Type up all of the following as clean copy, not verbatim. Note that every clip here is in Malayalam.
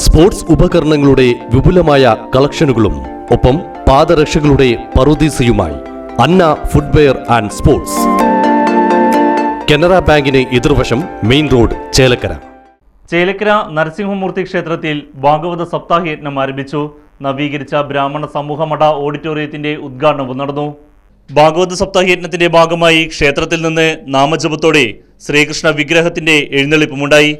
സ്പോർട്സ് ഉപകരണങ്ങളുടെ വിപുലമായ കളക്ഷനുകളും ഒപ്പം പാദരക്ഷകളുടെ പറുദീസയുമായി അന്ന ഫുട്വെയർ ആൻഡ് സ്പോർട്സ്. കനറ ബാങ്കിന് എതിർവശം മെയിൻ റോഡ്, ചേലക്കര. ചേലക്കര നരസിംഹമൂർത്തി ക്ഷേത്രത്തിൽ ഭാഗവത സപ്താഹയജ്ഞം ആരംഭിച്ചു. നവീകരിച്ച ബ്രാഹ്മണ സമൂഹമഠ ഓഡിറ്റോറിയത്തിന്റെ ഉദ്ഘാടനവും നടന്നു. ഭാഗവത സപ്താഹയജ്ഞത്തിന്റെ ഭാഗമായി ക്ഷേത്രത്തിൽ നിന്ന് നാമജപത്തോടെ ശ്രീകൃഷ്ണ വിഗ്രഹത്തിന്റെ എഴുന്നള്ളിപ്പുമുണ്ടായി.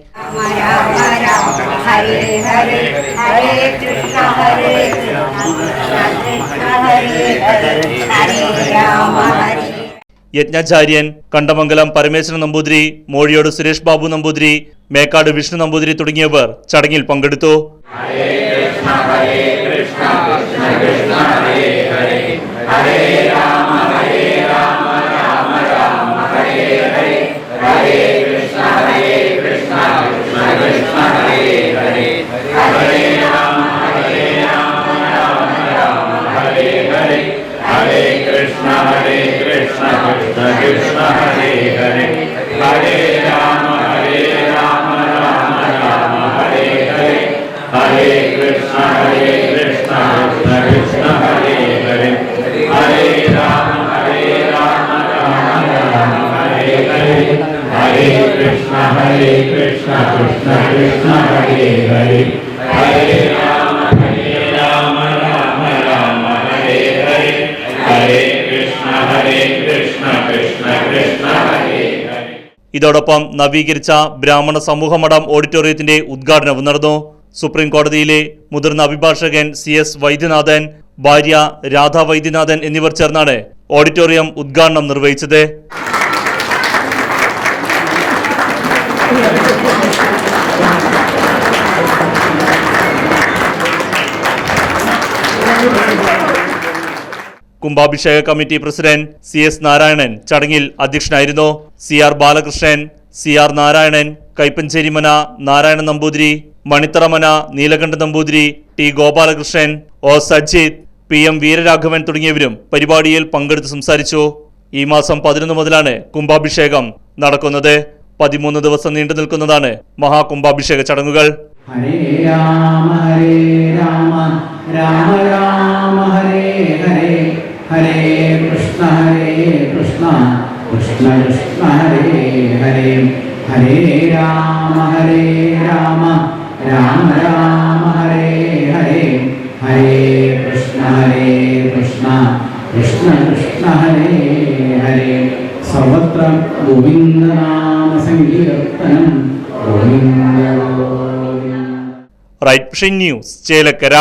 യജ്ഞാചാര്യൻ കണ്ടമംഗലം പരമേശ്വരൻ നമ്പൂതിരി, മോഴിയോട് സുരേഷ് ബാബു നമ്പൂതിരി, മേക്കാട് വിഷ്ണു നമ്പൂതിരി തുടങ്ങിയവർ ചടങ്ങിൽ പങ്കെടുത്തു. ഇതോടൊപ്പം നവീകരിച്ച ബ്രാഹ്മണ സമൂഹമഠം ഓഡിറ്റോറിയത്തിന്റെ ഉദ്ഘാടനവും നടന്നു. സുപ്രീം കോടതിയിലെ മുതിർന്ന അഭിഭാഷകൻ CS വൈദ്യനാഥൻ, ഭാര്യ രാധാ വൈദ്യനാഥൻ എന്നിവർ ചേർന്നാണ് ഓഡിറ്റോറിയം ഉദ്ഘാടനം നിർവഹിച്ചത്. കുംഭാഭിഷേക കമ്മിറ്റി പ്രസിഡന്റ് CS നാരായണൻ ചടങ്ങിൽ അധ്യക്ഷനായിരുന്നു. CR Balakrishnan, CR Narayanan, കൈപ്പഞ്ചേരിമന Narayanan Namboothiri, മണിത്തറമന Neelakanta Namboothiri, T Gopalakrishnan, O Sajith, PM Veeraraghavan തുടങ്ങിയവരും പരിപാടിയിൽ പങ്കെടുത്ത് സംസാരിച്ചു. ഈ മാസം 11 മുതലാണ് കുംഭാഭിഷേകം നടക്കുന്നത്. 13 ദിവസം നീണ്ടു നിൽക്കുന്നതാണ് മഹാകുംഭാഭിഷേക ചടങ്ങുകൾ. ഹരേ രാമ ഹരേ രാമ രാമ രാമ ഹരേ ഹരേ ഹരേ കൃഷ്ണ കൃഷ്ണ കൃഷ്ണ ഹരേ ഹരേ ഹരേ രാമ രാമ രാമ രാമ ഹരേ ഹരേ ഹരേ കൃഷ്ണ കൃഷ്ണ കൃഷ്ണ ഹരേ ഹരേ സർവത്ര ഗോവിന്ദനാമ സങ്കീർത്തനം Govinda. Right vision news, Chelakkara.